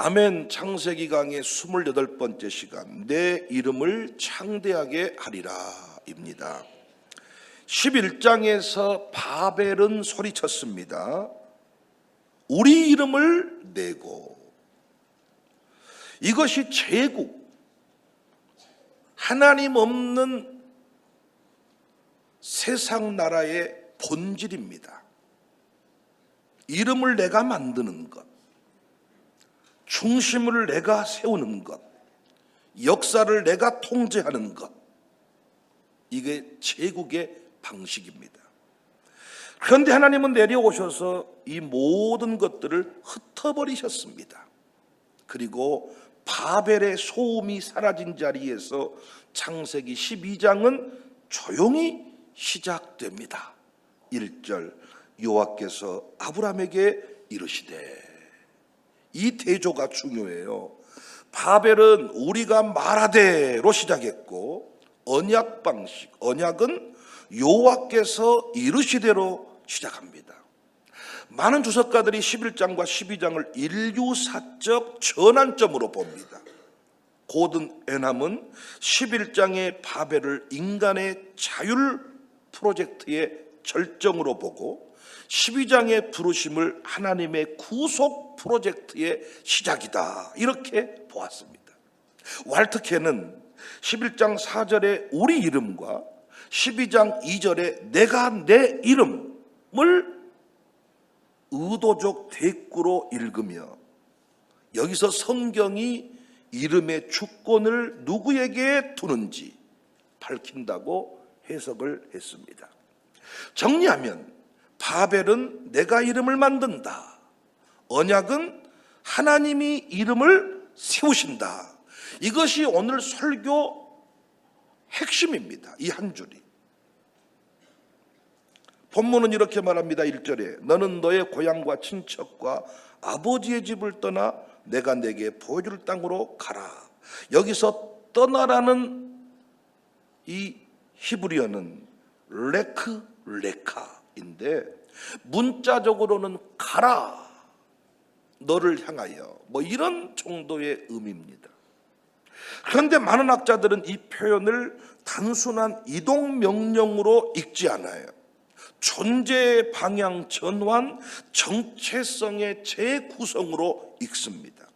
아멘. 창세기 강의 28번째 시간, 내 이름을 창대하게 하리라 입니다. 11장에서 바벨은 소리쳤습니다. 우리 이름을 내고. 이것이 제국, 하나님 없는 세상 나라의 본질입니다. 이름을 내가 만드는 것, 중심을 내가 세우는 것, 역사를 내가 통제하는 것, 이게 제국의 방식입니다. 그런데 하나님은 내려오셔서 이 모든 것들을 흩어버리셨습니다. 그리고 바벨의 소음이 사라진 자리에서 창세기 12장은 조용히 시작됩니다. 1절, 여호와께서 아브라함에게 이르시되. 이 대조가 중요해요. 바벨은 우리가 말하되로 시작했고, 언약 방식, 언약은 여호와께서 이르시되로 시작합니다. 많은 주석가들이 11장과 12장을 인류사적 전환점으로 봅니다. 고든 에남은 11장의 바벨을 인간의 자율 프로젝트의 절정으로 보고 12장의 부르심을 하나님의 구속 프로젝트의 시작이다, 이렇게 보았습니다. 왈트케는 11장 4절의 우리 이름과 12장 2절의 내가 내 이름을 의도적 대꾸로 읽으며 여기서 성경이 이름의 주권을 누구에게 두는지 밝힌다고 해석을 했습니다. 정리하면 바벨은 내가 이름을 만든다, 언약은 하나님이 이름을 세우신다. 이것이 오늘 설교 핵심입니다. 이 한 줄이. 본문은 이렇게 말합니다. 1절에 너는 너의 고향과 친척과 아버지의 집을 떠나 내가 내게 보여줄 땅으로 가라. 여기서 떠나라는 이 히브리어는 레카인데 문자적으로는 가라, 너를 향하여, 뭐 이런 정도의 의미입니다. 그런데 많은 학자들은 이 표현을 단순한 이동 명령으로 읽지 않아요. 존재의 방향 전환, 정체성의 재구성으로 읽습니다.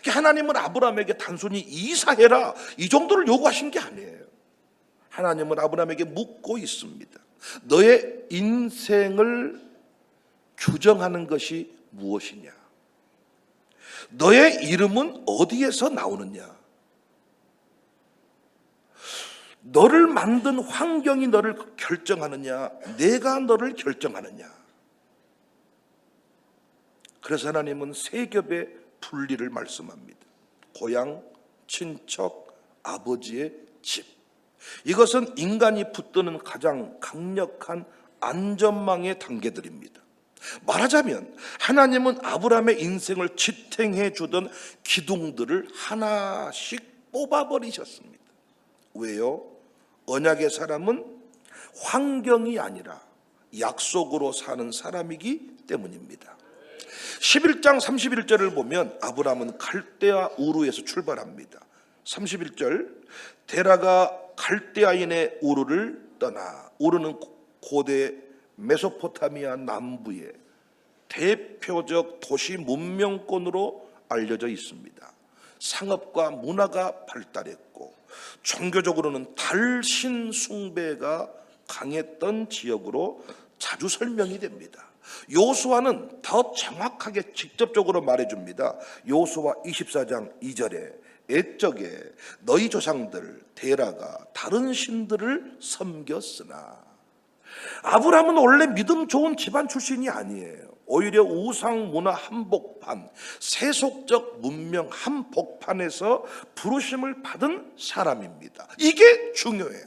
하나님은 아브라함에게 단순히 이사해라, 이 정도를 요구하신 게 아니에요. 하나님은 아브라함에게 묻고 있습니다. 너의 인생을 규정하는 것이 무엇이냐? 너의 이름은 어디에서 나오느냐? 너를 만든 환경이 너를 결정하느냐, 내가 너를 결정하느냐? 그래서 하나님은 세 겹의 분리를 말씀합니다. 고향, 친척, 아버지의 집. 이것은 인간이 붙드는 가장 강력한 안전망의 단계들입니다. 말하자면 하나님은 아브라함의 인생을 지탱해 주던 기둥들을 하나씩 뽑아버리셨습니다. 왜요? 언약의 사람은 환경이 아니라 약속으로 사는 사람이기 때문입니다. 11장 31절을 보면 아브라함은 갈대아 우르에서 출발합니다. 31절, 데라가 갈대아인의 우르를 떠나. 우르는 고대 메소포타미아 남부의 대표적 도시 문명권으로 알려져 있습니다. 상업과 문화가 발달했고 종교적으로는 달신 숭배가 강했던 지역으로 자주 설명이 됩니다. 여호수아는 더 정확하게 직접적으로 말해줍니다. 여호수아 24장 2절에 옛적에 너희 조상들 데라가 다른 신들을 섬겼으나. 아브라함은 원래 믿음 좋은 집안 출신이 아니에요. 오히려 우상 문화 한복판, 세속적 문명 한복판에서 부르심을 받은 사람입니다. 이게 중요해요.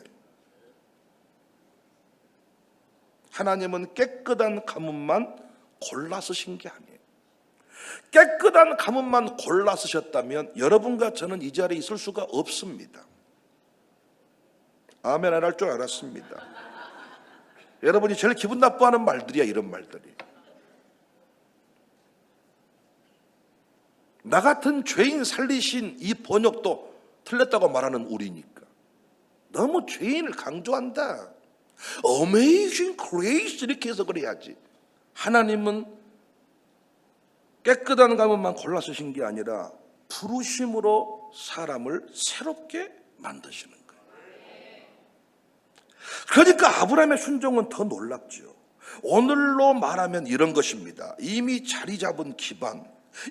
하나님은 깨끗한 가문만 골라 쓰신 게 아니에요. 깨끗한 가문만 골라 쓰셨다면 여러분과 저는 이 자리에 있을 수가 없습니다. 아멘 안 할 줄 알았습니다. 여러분이 제일 기분 나빠하는 말들이야, 이런 말들이. 나 같은 죄인 살리신 이 번역도 틀렸다고 말하는 우리니까 너무 죄인을 강조한다. Amazing grace 이렇게 해서 그래야지. 하나님은 깨끗한 가문만 골라 쓰신 게 아니라 부르심으로 사람을 새롭게 만드시는 거예요. 그러니까 아브라함의 순종은 더 놀랍죠. 오늘로 말하면 이런 것입니다. 이미 자리 잡은 기반,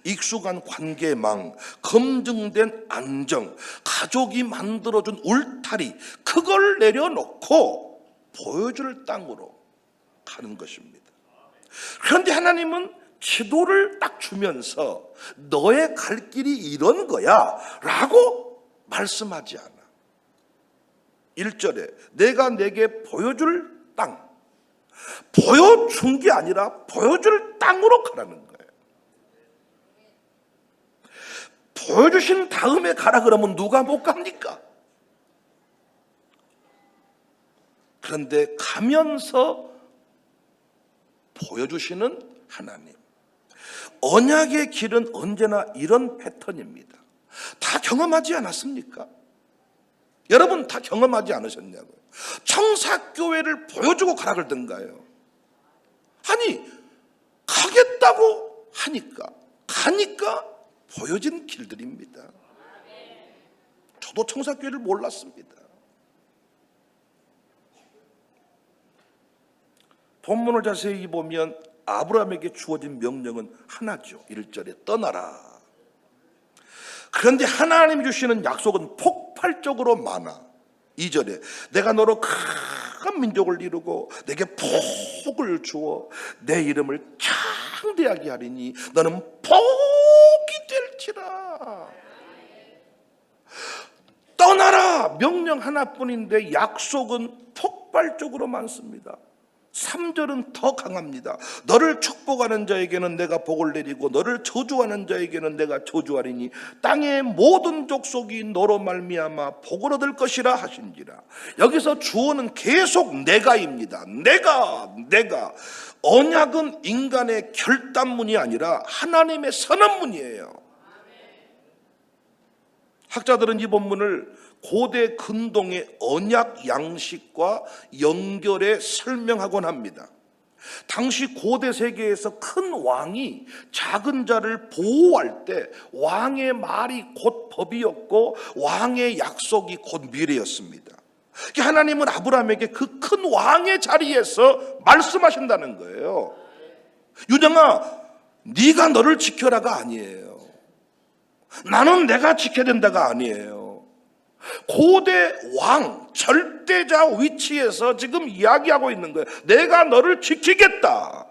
익숙한 관계망, 검증된 안정, 가족이 만들어준 울타리, 그걸 내려놓고 보여줄 땅으로 가는 것입니다. 그런데 하나님은 지도를 딱 주면서 너의 갈 길이 이런 거야 라고 말씀하지 않아. 1절에 내가 내게 보여줄 땅, 보여준 게 아니라 보여줄 땅으로 가라는 거예요. 보여주신 다음에 가라 그러면 누가 못 갑니까? 그런데 가면서 보여주시는 하나님. 언약의 길은 언제나 이런 패턴입니다. 다 경험하지 않았습니까? 여러분 다 경험하지 않으셨냐고요? 청사교회를 보여주고 가라 그러던가요? 아니 가겠다고 하니까 가니까 보여진 길들입니다. 저도 청사교회를 몰랐습니다. 본문을 자세히 보면 아브라함에게 주어진 명령은 하나죠. 1절에 떠나라. 그런데 하나님이 주시는 약속은 폭발적으로 많아. 2절에 내가 너로 큰 민족을 이루고 내게 복을 주어 내 이름을 창대하게 하리니 너는 복이 될지라. 떠나라 명령 하나뿐인데 약속은 폭발적으로 많습니다. 3절은 더 강합니다. 너를 축복하는 자에게는 내가 복을 내리고 너를 저주하는 자에게는 내가 저주하리니 땅의 모든 족속이 너로 말미암아 복을 얻을 것이라 하신지라. 여기서 주어는 계속 내가입니다. 내가. 언약은 인간의 결단문이 아니라 하나님의 선언문이에요. 학자들은 이 본문을 고대 근동의 언약 양식과 연결해 설명하곤 합니다. 당시 고대 세계에서 큰 왕이 작은 자를 보호할 때 왕의 말이 곧 법이었고 왕의 약속이 곧 미래였습니다. 하나님은 아브라함에게 그 큰 왕의 자리에서 말씀하신다는 거예요. 유정아, 네가 너를 지켜라가 아니에요. 나는 내가 지켜야 된다가 아니에요. 고대 왕, 절대자 위치에서 지금 이야기하고 있는 거예요. 내가 너를 지키겠다.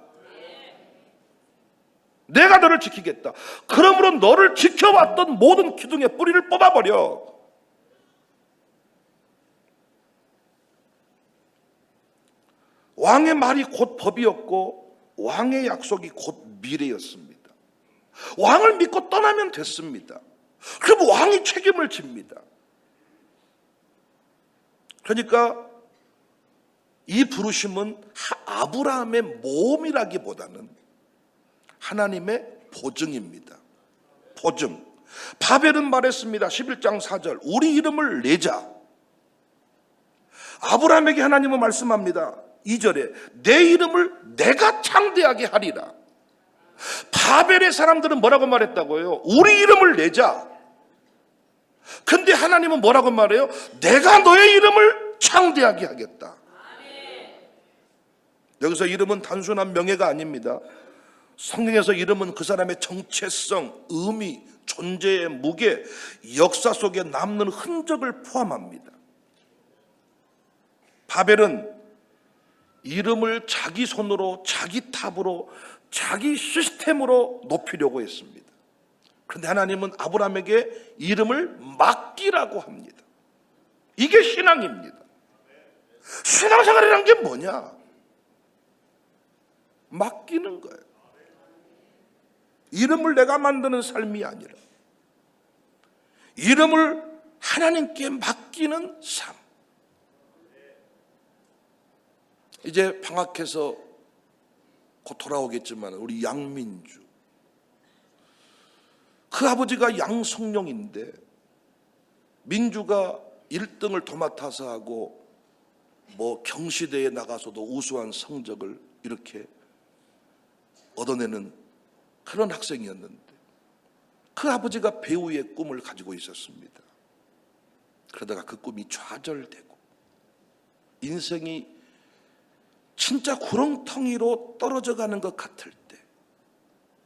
내가 너를 지키겠다. 그러므로 너를 지켜왔던 모든 기둥의 뿌리를 뽑아버려. 왕의 말이 곧 법이었고 왕의 약속이 곧 미래였습니다. 왕을 믿고 떠나면 됐습니다. 그럼 왕이 책임을 집니다. 그러니까 이 부르심은 아브라함의 모험이라기보다는 하나님의 보증입니다. 보증. 바벨은 말했습니다. 11장 4절 우리 이름을 내자. 아브라함에게 하나님은 말씀합니다. 2절에 내 이름을 내가 창대하게 하리라. 바벨의 사람들은 뭐라고 말했다고요? 우리 이름을 내자. 근데 하나님은 뭐라고 말해요? 내가 너의 이름을 창대하게 하겠다. 여기서 이름은 단순한 명예가 아닙니다. 성경에서 이름은 그 사람의 정체성, 의미, 존재의 무게, 역사 속에 남는 흔적을 포함합니다. 바벨은 이름을 자기 손으로, 자기 탑으로, 자기 시스템으로 높이려고 했습니다. 그런데 하나님은 아브라함에게 이름을 맡기라고 합니다. 이게 신앙입니다. 신앙생활이란 게 뭐냐? 맡기는 거예요. 이름을 내가 만드는 삶이 아니라 이름을 하나님께 맡기는 삶. 이제 방학해서 곧 돌아오겠지만 우리 양민주 그 아버지가 양성룡인데 민주가 1등을 도맡아서 하고 경시대에 나가서도 우수한 성적을 이렇게 얻어내는 그런 학생이었는데 그 아버지가 배우의 꿈을 가지고 있었습니다. 그러다가 그 꿈이 좌절되고 인생이 진짜 구렁텅이로 떨어져 가는 것 같을 때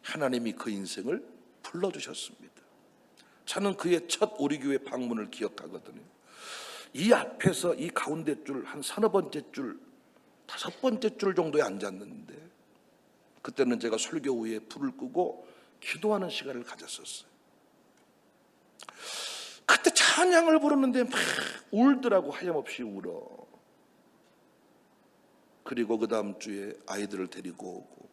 하나님이 그 인생을 불러주셨습니다. 저는 그의 첫 우리교회 방문을 기억하거든요. 이 앞에서 이 가운데 줄 한 서너 번째 줄, 다섯 번째 줄 정도에 앉았는데 그때는 제가 설교 후에 불을 끄고 기도하는 시간을 가졌었어요. 그때 찬양을 부르는데 막 울더라고. 하염없이 울어. 그리고 그 다음 주에 아이들을 데리고 오고,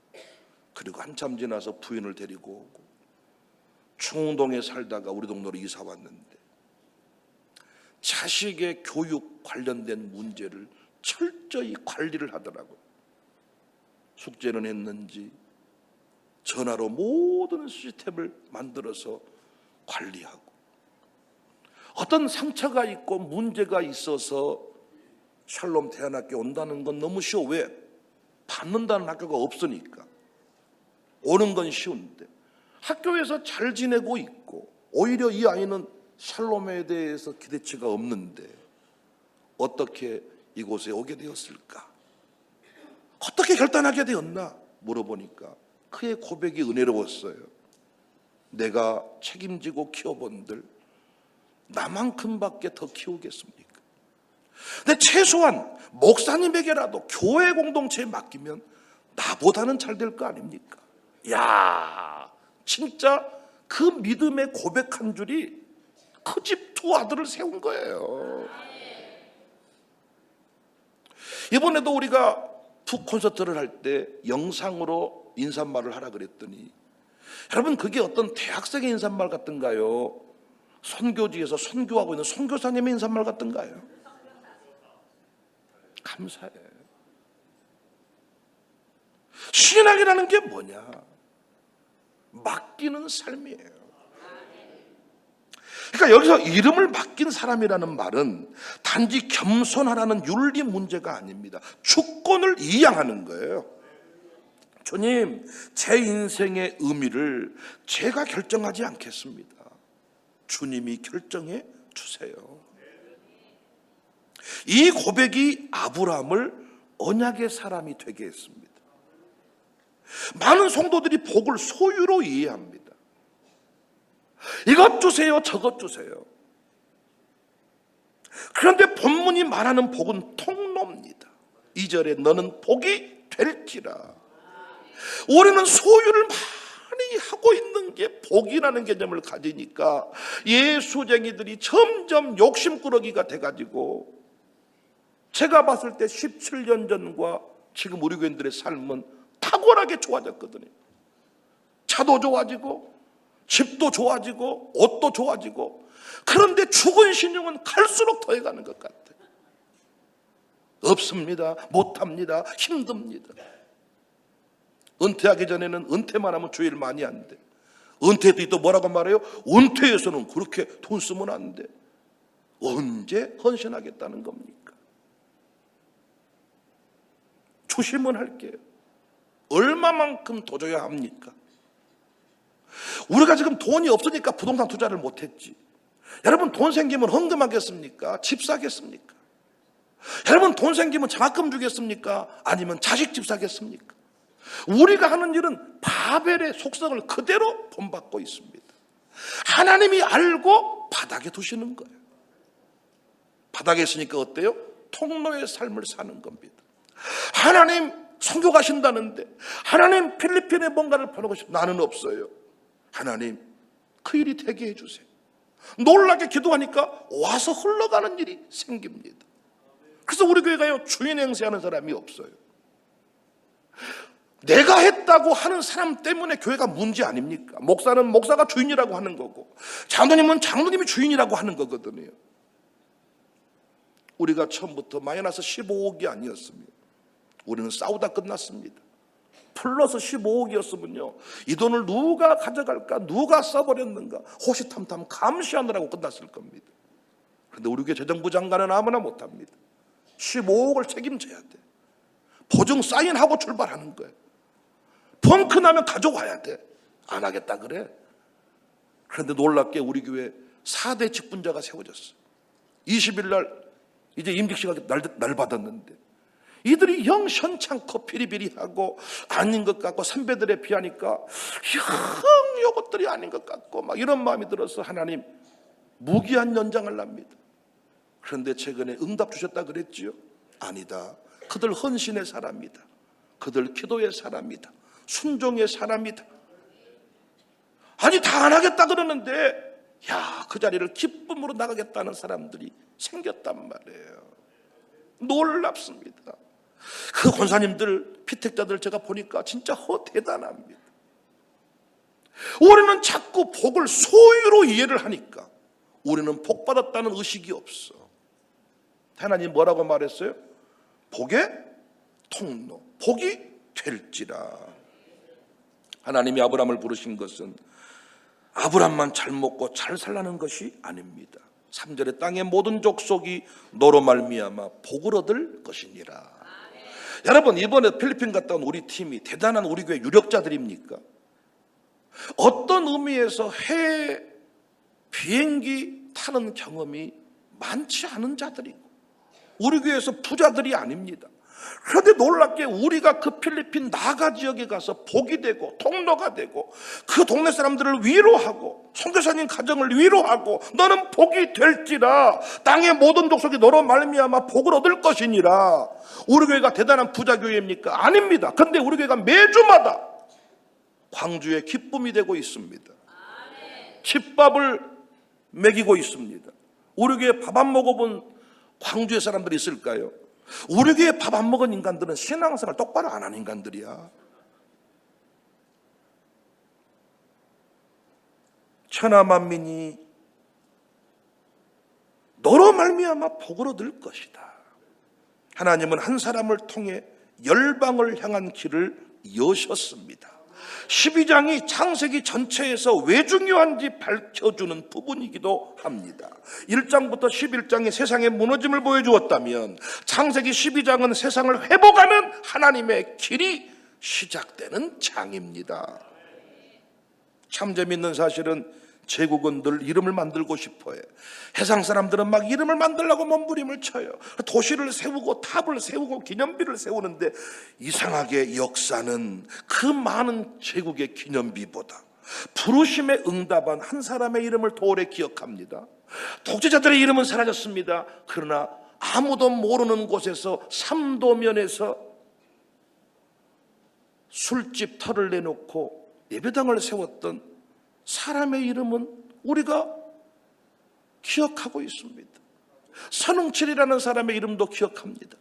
그리고 한참 지나서 부인을 데리고 오고, 충동에 살다가 우리 동네로 이사 왔는데 자식의 교육 관련된 문제를 철저히 관리를 하더라고요. 숙제는 했는지 전화로 모든 시스템을 만들어서 관리하고, 어떤 상처가 있고 문제가 있어서 샬롬 대안학교 온다는 건 너무 쉬워. 왜? 받는다는 학교가 없으니까. 오는 건 쉬운데 학교에서 잘 지내고 있고 오히려 이 아이는 샬롬에 대해서 기대치가 없는데 어떻게 이곳에 오게 되었을까? 어떻게 결단하게 되었나? 물어보니까 그의 고백이 은혜로웠어요. 내가 책임지고 키워본들 나만큼밖에 더 키우겠습니까? 근데 최소한 목사님에게라도 교회 공동체에 맡기면 나보다는 잘 될 거 아닙니까? 야, 진짜 그 믿음의 고백 한 줄이 그 집 두 아들을 세운 거예요. 이번에도 우리가 북 콘서트를 할 때 영상으로 인사말을 하라 그랬더니 여러분 그게 어떤 대학생의 인사말 같은가요? 선교지에서 선교하고 있는 선교사님의 인사말 같은가요? 감사해. 신앙이라는 게 뭐냐? 맡기는 삶이에요. 그러니까 여기서 이름을 맡긴 사람이라는 말은 단지 겸손하라는 윤리 문제가 아닙니다. 주권을 이양하는 거예요. 주님, 제 인생의 의미를 제가 결정하지 않겠습니다. 주님이 결정해 주세요. 이 고백이 아브라함을 언약의 사람이 되게 했습니다. 많은 성도들이 복을 소유로 이해합니다. 이것 주세요, 저것 주세요. 그런데 본문이 말하는 복은 통로입니다. 2절에 너는 복이 될지라. 우리는 소유를 많이 하고 있는 게 복이라는 개념을 가지니까 예수쟁이들이 점점 욕심꾸러기가 돼가지고, 제가 봤을 때 17년 전과 지금 우리 교인들의 삶은 탁월하게 좋아졌거든요. 차도 좋아지고 집도 좋아지고 옷도 좋아지고. 그런데 죽은 신용은 갈수록 더해가는 것 같아요. 없습니다. 못합니다. 힘듭니다. 은퇴하기 전에는 은퇴만 하면 주일 많이 한대. 은퇴도 또 뭐라고 말해요? 은퇴해서는 그렇게 돈 쓰면 안 돼. 언제 헌신하겠다는 겁니까? 조심은 할게요. 얼마만큼 더 줘야 합니까? 우리가 지금 돈이 없으니까 부동산 투자를 못했지. 여러분 돈 생기면 헌금하겠습니까? 집 사겠습니까? 여러분 돈 생기면 장학금 주겠습니까? 아니면 자식 집 사겠습니까? 우리가 하는 일은 바벨의 속성을 그대로 본받고 있습니다. 하나님이 알고 바닥에 두시는 거예요. 바닥에 있으니까 어때요? 통로의 삶을 사는 겁니다. 하나님 선교 가신다는데, 하나님 필리핀에 뭔가를 보내고 싶어. 나는 없어요. 하나님 그 일이 되게 해주세요. 놀라게 기도하니까 와서 흘러가는 일이 생깁니다. 그래서 우리 교회가요, 주인 행세하는 사람이 없어요. 내가 했다고 하는 사람 때문에 교회가 문제 아닙니까? 목사는 목사가 주인이라고 하는 거고, 장로님은 장로님이 주인이라고 하는 거거든요. 우리가 처음부터 마이너스 15억이 아니었습니다. 우리는 싸우다 끝났습니다. 플러스 15억이었으면요, 이 돈을 누가 가져갈까, 누가 써버렸는가 호시탐탐 감시하느라고 끝났을 겁니다. 그런데 우리 교회 재정부 장관은 아무나 못합니다. 15억을 책임져야 돼. 보증 사인하고 출발하는 거예요. 펑크 나면 가져와야 돼. 안 하겠다 그래. 그런데 놀랍게 우리 교회 4대 직분자가 세워졌어요. 20일 날 이제 임직 씨가 날 받았는데, 이들이 영 현창코 피리피리하고 아닌 것 같고 선배들에 비하니까 영 이것들이 아닌 것 같고 막 이런 마음이 들어서 하나님 무기한 연장을 납니다. 그런데 최근에 응답 주셨다 그랬지요? 아니다. 그들 헌신의 사람이다. 그들 기도의 사람이다. 순종의 사람이다. 아니 다 안 하겠다 그러는데 그 자리를 기쁨으로 나가겠다는 사람들이 생겼단 말이에요. 놀랍습니다. 그 권사님들, 피택자들 제가 보니까 진짜 대단합니다. 우리는 자꾸 복을 소유로 이해를 하니까 우리는 복 받았다는 의식이 없어. 하나님 뭐라고 말했어요? 복의 통로, 복이 될지라. 하나님이 아브라함을 부르신 것은 아브라함만 잘 먹고 잘 살라는 것이 아닙니다. 3절에 땅의 모든 족속이 너로 말미암아 복을 얻을 것이니라. 여러분, 이번에 필리핀 갔다 온 우리 팀이 대단한 우리 교회 유력자들입니까? 어떤 의미에서 해외 비행기 타는 경험이 많지 않은 자들이고 우리 교회에서 부자들이 아닙니다. 그런데 놀랍게 우리가 그 필리핀 나가 지역에 가서 복이 되고 통로가 되고 그 동네 사람들을 위로하고 선교사님 가정을 위로하고 너는 복이 될지라, 땅의 모든 족속이 너로 말미암아 복을 얻을 것이니라. 우리 교회가 대단한 부자 교회입니까? 아닙니다. 그런데 우리 교회가 매주마다 광주의 기쁨이 되고 있습니다. 집밥을 먹이고 있습니다. 우리 교회 밥 안 먹어본 광주의 사람들이 있을까요? 우리 교회 밥 안 먹은 인간들은 신앙생활 똑바로 안 하는 인간들이야. 천하만민이 너로 말미암아 복을 얻을 것이다. 하나님은 한 사람을 통해 열방을 향한 길을 여셨습니다. 12장이 창세기 전체에서 왜 중요한지 밝혀주는 부분이기도 합니다. 1장부터 11장이 세상의 무너짐을 보여주었다면 창세기 12장은 세상을 회복하는 하나님의 길이 시작되는 장입니다. 참 재밌는 사실은 제국은 늘 이름을 만들고 싶어해. 해상 사람들은 막 이름을 만들려고 몸부림을 쳐요. 도시를 세우고 탑을 세우고 기념비를 세우는데 이상하게 역사는 그 많은 제국의 기념비보다 부르심에 응답한 한 사람의 이름을 더 오래 기억합니다. 독재자들의 이름은 사라졌습니다. 그러나 아무도 모르는 곳에서 삼도면에서 술집 털을 내놓고 예배당을 세웠던 사람의 이름은 우리가 기억하고 있습니다. 선웅칠이라는 사람의 이름도 기억합니다.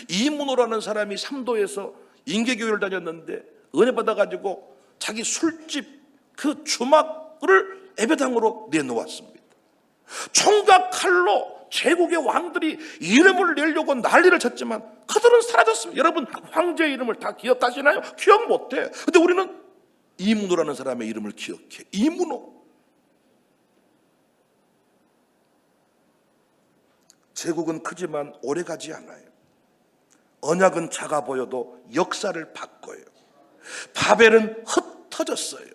이문호라는 사람이 삼도에서 인계교회를 다녔는데 은혜 받아가지고 자기 술집 그 주막을 예배당으로 내놓았습니다. 총각 칼로 제국의 왕들이 이름을 내려고 난리를 쳤지만 그들은 사라졌습니다. 여러분, 황제의 이름을 다 기억하시나요? 기억 못해. 근데 우리는 이문호라는 사람의 이름을 기억해. 이문호. 제국은 크지만 오래가지 않아요. 언약은 작아 보여도 역사를 바꿔요. 바벨은 흩어졌어요.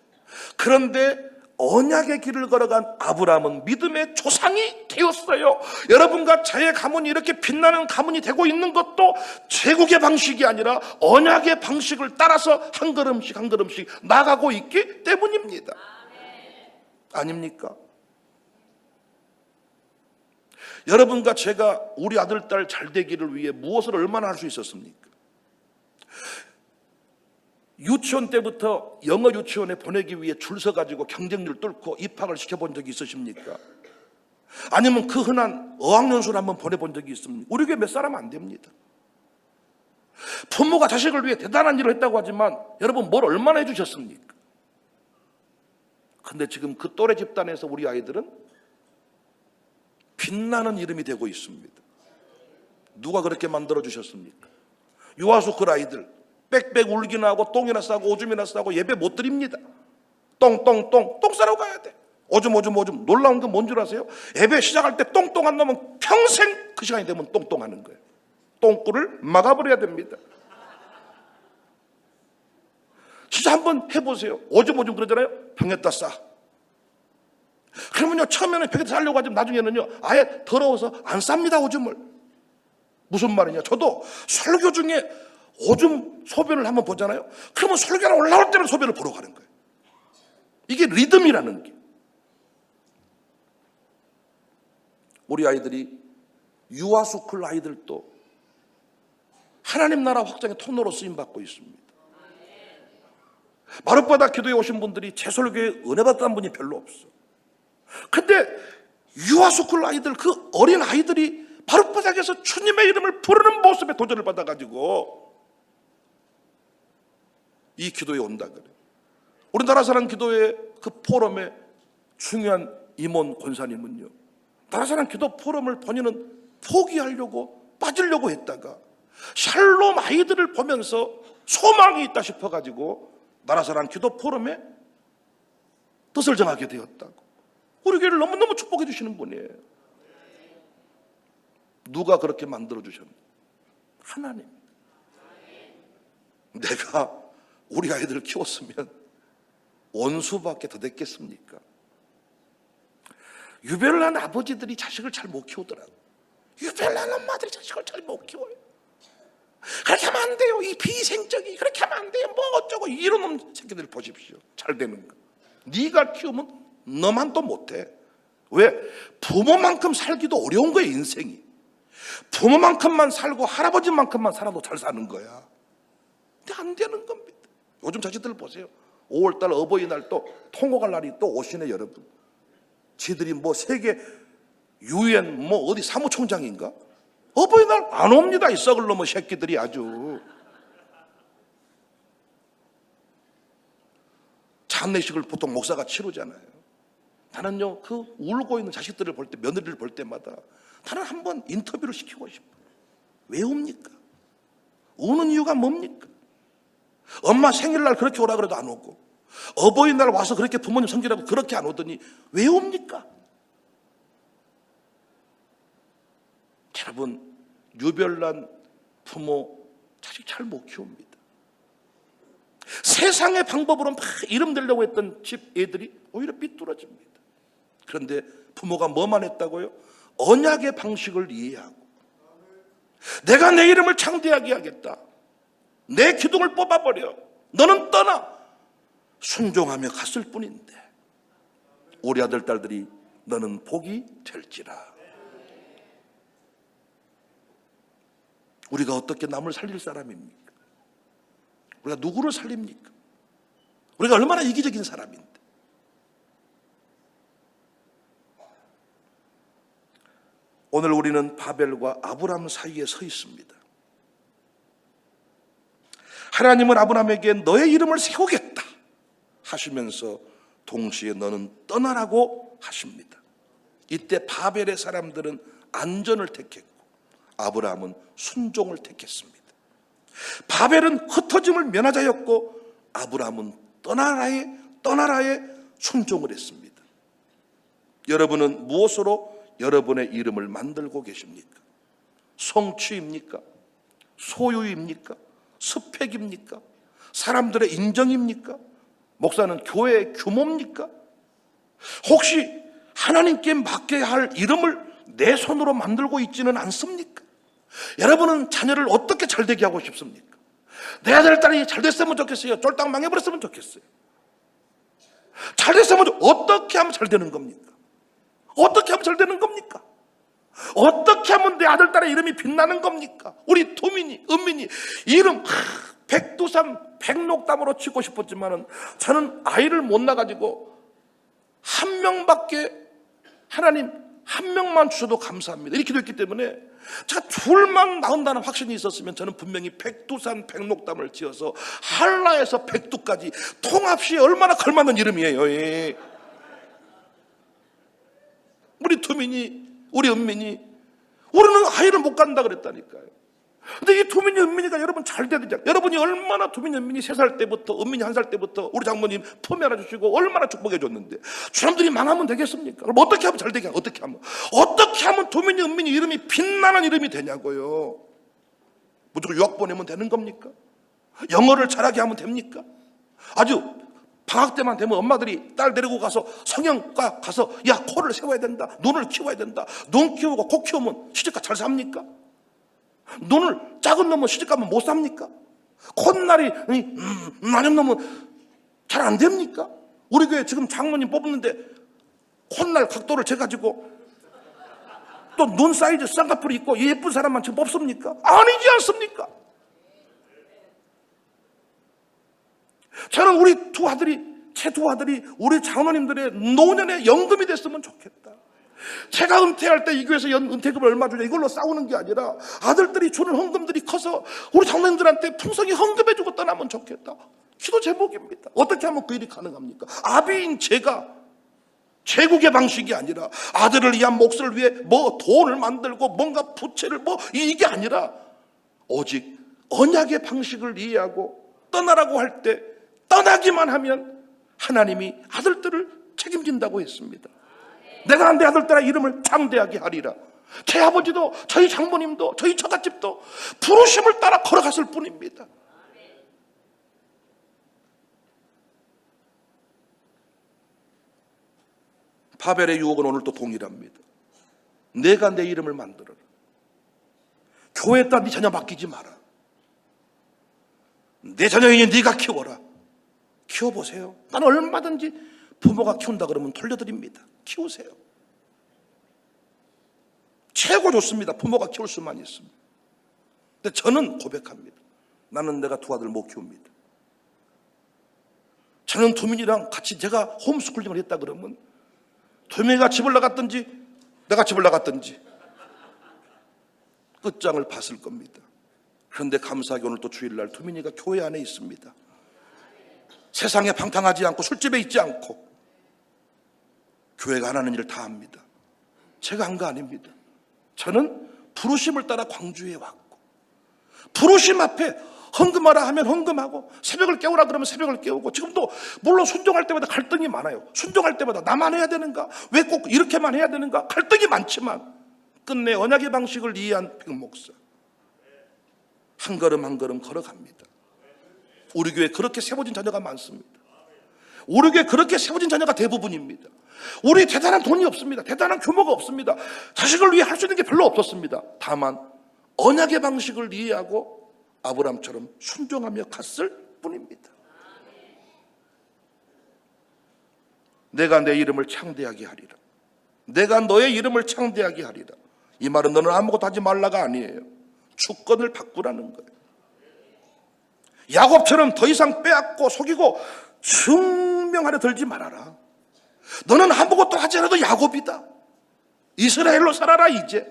그런데 언약의 길을 걸어간 아브라함은 믿음의 조상이 되었어요. 여러분과 저의 가문이 이렇게 빛나는 가문이 되고 있는 것도 제국의 방식이 아니라 언약의 방식을 따라서 한 걸음씩 한 걸음씩 나가고 있기 때문입니다. 아닙니까? 여러분과 제가 우리 아들, 딸 잘 되기를 위해 무엇을 얼마나 할 수 있었습니까? 유치원 때부터 영어 유치원에 보내기 위해 줄 서가지고 경쟁률 뚫고 입학을 시켜본 적이 있으십니까? 아니면 그 흔한 어학연수를 한번 보내본 적이 있습니까? 우리 교회 몇 사람 안 됩니다. 부모가 자식을 위해 대단한 일을 했다고 하지만 여러분 뭘 얼마나 해주셨습니까? 근데 지금 그 또래 집단에서 우리 아이들은 빛나는 이름이 되고 있습니다. 누가 그렇게 만들어 주셨습니까? 유아수 그 아이들 빽빽 울기나 하고 똥이나 싸고 오줌이나 싸고 예배 못 드립니다. 똥 싸러 가야 돼. 오줌. 놀라운 건 뭔 줄 아세요? 예배 시작할 때 똥 안 나오면 평생 그 시간이 되면 똥하는 거예요. 똥꿀을 막아버려야 됩니다. 진짜 한번 해보세요. 오줌 그러잖아요. 병에다 싸. 그러면요, 처음에는 병에다 싸려고 하지만 나중에는요, 아예 더러워서 안 쌉니다, 오줌을. 무슨 말이냐? 저도 설교 중에 오줌 소변을 한번 보잖아요. 그러면 설교가 올라올 때는 소변을 보러 가는 거예요. 이게 리듬이라는 게. 우리 아이들이 유아스쿨 아이들도 하나님 나라 확장의 통로로 쓰임받고 있습니다. 마룻바닥 기도에 오신 분들이 제 설교에 은혜 받았다는 분이 별로 없어. 근데 유아스쿨 아이들, 그 어린 아이들이 마룻바닥에서 주님의 이름을 부르는 모습에 도전을 받아가지고 이 기도에 온다 그래요. 우리나라 사람 기도회 그 포럼의 중요한 임원 권사님은요, 나라 사람 기도 포럼을 본인은 포기하려고 빠지려고 했다가 샬롬 아이들을 보면서 소망이 있다 싶어가지고 나라 사람 기도 포럼에 뜻을 정하게 되었다고. 우리 교회를 너무너무 축복해 주시는 분이에요. 누가 그렇게 만들어 주셨나? 하나님. 내가 우리 아이들을 키웠으면 원수밖에 더 됐겠습니까? 유별난 아버지들이 자식을 잘 못 키우더라고요. 유별난 엄마들이 자식을 잘 못 키워요. 그렇게 하면 안 돼요. 이 비생적이 그렇게 하면 안 돼요. 뭐 어쩌고 이런 놈 새끼들 보십시오. 잘 되는 거. 네가 키우면 너만 또 못해. 왜? 부모만큼 살기도 어려운 거예요, 인생이. 부모만큼만 살고 할아버지만큼만 살아도 잘 사는 거야. 근데 안 되는 겁니다. 요즘 자식들 보세요. 5월달 어버이날 또 통곡할 날이 또 오시네, 여러분. 지들이 뭐 세계 유엔 뭐 어디 사무총장인가? 어버이날 안 옵니다, 이 썩을 놈의 새끼들이 아주. 장례식을 보통 목사가 치르잖아요. 나는요, 그 울고 있는 자식들을 볼 때, 며느리를 볼 때마다 나는 한번 인터뷰를 시키고 싶어요. 왜 옵니까? 우는 이유가 뭡니까? 엄마 생일날 그렇게 오라 그래도 안 오고, 어버이날 와서 그렇게 부모님 섬기라고 그렇게 안 오더니 왜 옵니까? 여러분, 유별난 부모 자식 잘 못 키웁니다. 세상의 방법으로 막 이름 되려고 했던 집 애들이 오히려 삐뚤어집니다. 그런데 부모가 뭐만 했다고요? 언약의 방식을 이해하고, 내가 내 이름을 창대하게 하겠다, 내 기둥을 뽑아버려, 너는 떠나, 순종하며 갔을 뿐인데 우리 아들 딸들이 너는 복이 될지라. 우리가 어떻게 남을 살릴 사람입니까? 우리가 누구를 살립니까? 우리가 얼마나 이기적인 사람인데. 오늘 우리는 바벨과 아브람 사이에 서 있습니다. 하나님은 아브람에게 너의 이름을 세우겠다 하시면서 동시에 너는 떠나라고 하십니다. 이때 바벨의 사람들은 안전을 택했고 아브람은 순종을 택했습니다. 바벨은 흩어짐을 면하자였고 아브람은 떠나라에 순종을 했습니다. 여러분은 무엇으로 여러분의 이름을 만들고 계십니까? 성취입니까? 소유입니까? 스펙입니까? 사람들의 인정입니까? 목사는 교회의 규모입니까? 혹시 하나님께 맡겨야 할 이름을 내 손으로 만들고 있지는 않습니까? 여러분은 자녀를 어떻게 잘되게 하고 싶습니까? 내 아들 딸이 잘됐으면 좋겠어요? 쫄딱 망해버렸으면 좋겠어요? 잘됐으면 어떻게 하면 잘되는 겁니까? 어떻게 하면 잘되는 겁니까? 어떻게 하면 내 아들 딸의 이름이 빛나는 겁니까? 우리 도민이, 은민이 이름 백두산 백록담으로 치고 싶었지만은 저는 아이를 못 낳아가지고 한 명밖에, 하나님 한 명만 주셔도 감사합니다 이렇게 됐기 때문에, 제가 둘만 낳은다는 확신이 있었으면 저는 분명히 백두산 백록담을 지어서 한라에서 백두까지 통합시 얼마나 걸맞는 이름이에요. 우리 투민이, 우리 은민이, 우리는 아이를 못 갖는다 그랬다니까요. 근데 이 두민이 은민이가 여러분 잘 돼야 되죠. 여러분이 얼마나 두민이 은민이 3살 때부터, 은민이 1살 때부터 우리 장모님 품에 안아주시고 얼마나 축복해 줬는데 사람들이 망하면 되겠습니까? 그럼 어떻게 하면 잘 되게, 어떻게 하면 두민이 은민이 이름이 빛나는 이름이 되냐고요. 무조건 유학 보내면 되는 겁니까? 영어를 잘하게 하면 됩니까? 아주 방학 때만 되면 엄마들이 딸 데리고 가서 성형과 가서 야, 코를 세워야 된다, 눈을 키워야 된다. 눈 키우고 코 키우면 시집가 잘 삽니까? 눈을 작은 놈은 시집가면 못 삽니까? 콧날이 많은 놈은 잘 안 됩니까? 우리 교회 지금 장모님 뽑는데 콧날 각도를 재가지고 또 눈 사이즈 쌍꺼풀이 있고 예쁜 사람만 지금 뽑습니까? 아니지 않습니까? 저는 우리 두 아들이, 제 두 아들이 우리 장로님들의 노년의 연금이 됐으면 좋겠다. 제가 은퇴할 때 이 교회에서 은퇴금을 얼마 주냐 이걸로 싸우는 게 아니라 아들들이 주는 헌금들이 커서 우리 장로님들한테 풍성히 헌금해주고 떠나면 좋겠다. 기도 제목입니다. 어떻게 하면 그 일이 가능합니까? 아비인 제가 제국의 방식이 아니라 아들을 위한 목소를 위해 뭐 돈을 만들고 뭔가 부채를 뭐 이게 아니라 오직 언약의 방식을 이해하고 떠나라고 할 때 떠나기만 하면 하나님이 아들들을 책임진다고 했습니다. 내가 내 아들들의 이름을 창대하게 하리라. 제 아버지도 저희 장모님도 저희 처갓집도 부르심을 따라 걸어갔을 뿐입니다. 바벨의 유혹은 오늘 또 동일합니다. 내가 내 이름을 만들어라. 교회에다 네 자녀 맡기지 마라. 내 자녀이니 네가 키워라. 키워보세요. 나는 얼마든지 부모가 키운다 그러면 돌려드립니다. 키우세요. 최고 좋습니다. 부모가 키울 수만 있습니다. 근데 저는 고백합니다. 나는 내가 두 아들 못 키웁니다. 저는 두민이랑 같이 제가 홈스쿨링을 했다 그러면 두민이가 집을 나갔든지 내가 집을 나갔든지 끝장을 봤을 겁니다. 그런데 감사하게 오늘 또 주일날 두민이가 교회 안에 있습니다. 세상에 방탕하지 않고 술집에 있지 않고 교회가 하는 일을 다 합니다. 제가 한 거 아닙니다. 저는 부르심을 따라 광주에 왔고 부르심 앞에 헌금하라 하면 헌금하고 새벽을 깨우라 그러면 새벽을 깨우고 지금도 물론 순종할 때마다 갈등이 많아요. 순종할 때마다 나만 해야 되는가? 왜 꼭 이렇게만 해야 되는가? 갈등이 많지만 끝내 언약의 방식을 이해한 백목사 한 걸음 한 걸음 걸어갑니다. 우리 교회 그렇게 세워진 자녀가 많습니다. 우리 교회 그렇게 세워진 자녀가 대부분입니다. 우리 대단한 돈이 없습니다. 대단한 규모가 없습니다. 자식을 위해 할 수 있는 게 별로 없었습니다. 다만 언약의 방식을 이해하고 아브람처럼 순종하며 갔을 뿐입니다. 내가 내 이름을 창대하게 하리라. 내가 너의 이름을 창대하게 하리라. 이 말은 너는 아무것도 하지 말라가 아니에요. 주권을 바꾸라는 거예요. 야곱처럼 더 이상 빼앗고 속이고 증명하려 들지 말아라. 너는 아무것도 하지 않아도 야곱이다. 이스라엘로 살아라. 이제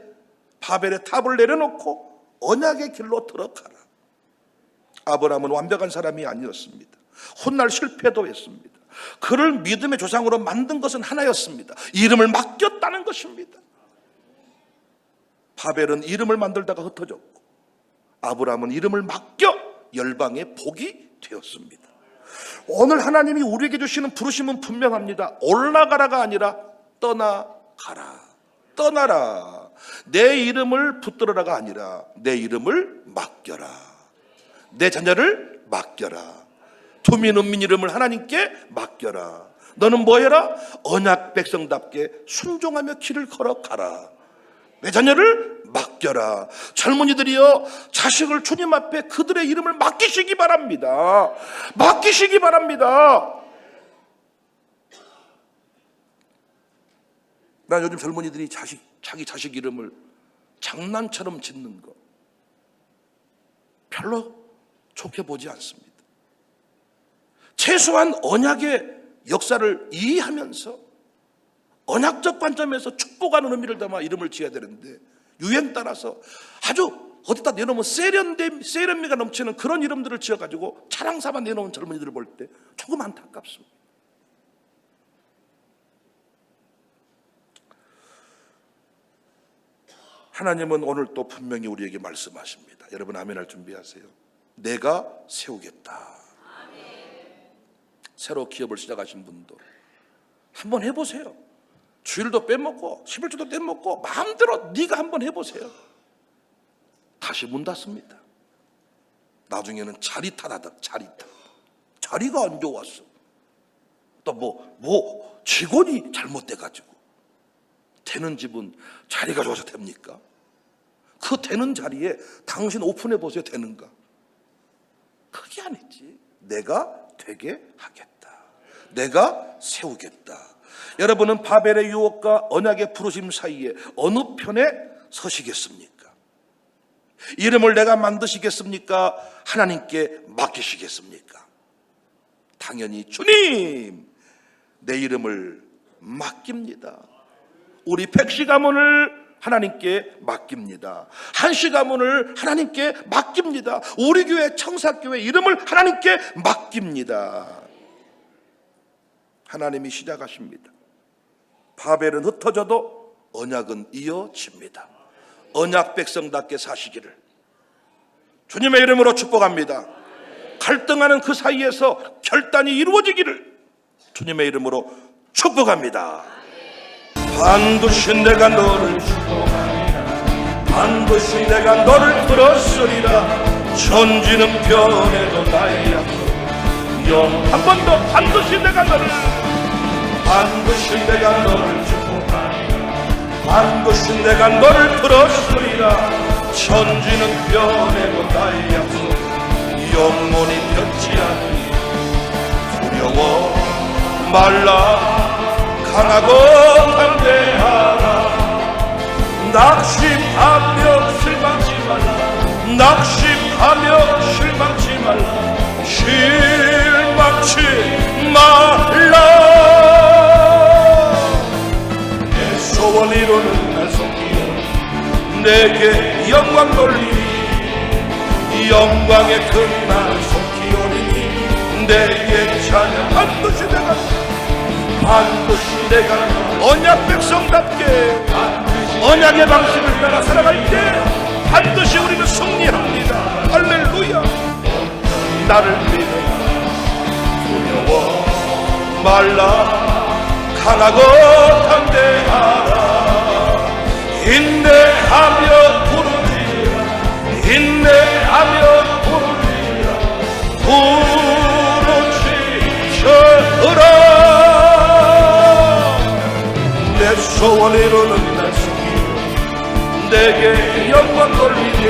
바벨의 탑을 내려놓고 언약의 길로 들어가라. 아브라함은 완벽한 사람이 아니었습니다. 훗날 실패도 했습니다. 그를 믿음의 조상으로 만든 것은 하나였습니다. 이름을 맡겼다는 것입니다. 바벨은 이름을 만들다가 흩어졌고 아브라함은 이름을 맡겨 열방의 복이 되었습니다. 오늘 하나님이 우리에게 주시는 부르심은 분명합니다. 올라가라가 아니라 떠나가라. 떠나라. 내 이름을 붙들어라가 아니라 내 이름을 맡겨라. 내 자녀를 맡겨라. 두민 은민 이름을 하나님께 맡겨라. 너는 뭐 해라? 언약 백성답게 순종하며 길을 걸어가라. 내 자녀를 맡겨라. 젊은이들이여 자식을 주님 앞에 그들의 이름을 맡기시기 바랍니다. 맡기시기 바랍니다. 난 요즘 젊은이들이 자기 자식 이름을 장난처럼 짓는 거 별로 좋게 보지 않습니다. 최소한 언약의 역사를 이해하면서 언약적 관점에서 축복하는 의미를 담아 이름을 지어야 되는데 유행 따라서 아주 어디다 내놓으면 세련미가 넘치는 그런 이름들을 지어가지고 자랑삼아 내놓은 젊은이들을 볼 때 조금 안타깝습니다. 하나님은 오늘 또 분명히 우리에게 말씀하십니다. 여러분 아멘할 준비하세요. 내가 세우겠다. 새로 기업을 시작하신 분도 한번 해보세요. 주일도 빼먹고 11주도 빼먹고 마음대로 네가 한번 해보세요. 다시 문 닫습니다. 나중에는 자리 탓하다. 자리가 안 좋았어. 또 직원이 잘못돼가지고. 되는 집은 자리가 좋아서 됩니까? 그 되는 자리에 당신 오픈해 보세요. 되는가? 그게 아니지. 내가 되게 하겠다. 내가 세우겠다. 여러분은 바벨의 유혹과 언약의 부르심 사이에 어느 편에 서시겠습니까? 이름을 내가 만드시겠습니까? 하나님께 맡기시겠습니까? 당연히 주님, 내 이름을 맡깁니다. 우리 백시 가문을 하나님께 맡깁니다. 한시 가문을 하나님께 맡깁니다. 우리 교회 청사교회 이름을 하나님께 맡깁니다. 하나님이 시작하십니다. 바벨은 흩어져도 언약은 이어집니다. 언약 백성답게 사시기를 주님의 이름으로 축복합니다. 갈등하는 그 사이에서 결단이 이루어지기를 주님의 이름으로 축복합니다. 반드시 내가 너를 축복하리라. 반드시 내가 너를 들었으리라. 천지는 변해도 나의 약속 한 번 더 반드시 내가 너를 축복하리라. 반드시 내가 너를 들었으리라. 천지는 변해도 나의 약속 영원히 변치 않으니 두려워 말라. 강하고 담대하라. 낙심하며 실망치 말라. 낙심하며 실망치 말라. 실망치 말라. 내 소원 이루는 날 속이요 내게 영광 돌리니 영광의 그날 속히오리니 내게 찬양. 반드시 내가 언약 백성답게 언약의 방식을 따라 살아갈 때 반드시 우리는 승리합니다. 할렐루야. 나를 믿으라. 두려워 말라. 강하고 담대하라. 인내하며 부르짖으라. 인내하며 부르짖으라. 부르짖으라. 내 소원 이루는 날 속이요 내게 영광 돌리니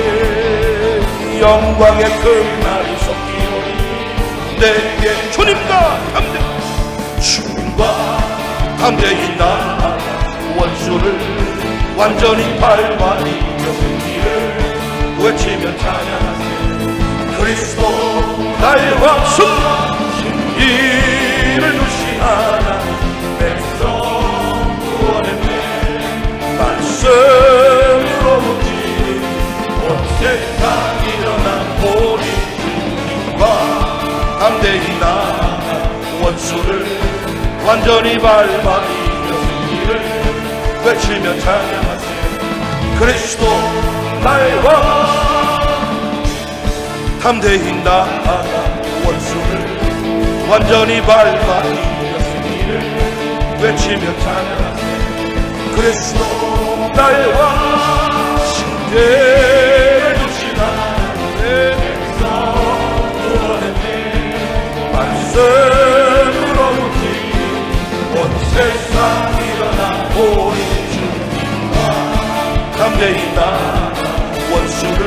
영광의 그날이 속히오니 내게 주님과 담대히 나 원수를 완전히 밟아 이겨낸 길을 외치며 찬양하세. 그리스도 나의 왕 이를 누시하나 백성 구원했네. 말씀으로 묻지 온 세상 일어난 우리 주님과 담대히 나아가 원수를 완전히 밟아 이겨낸 길을 외치며 찬양하세. 그리스도 나의 왕 담대히 나아가 원수를 완전히 밟아 이겼은 이를 외치며 찬양하세. 그리스도 나의 왕 신대를 주신 하나님의 백성 구원했네. 말씀으로 묻지 온 세상 일어난 우리 주님과 담대히 나아가 원수를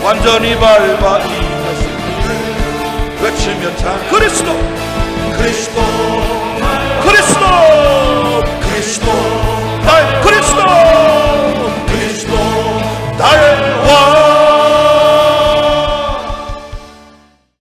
완전히 밟아 이겼은 이를 외치며 찬양. 그리스도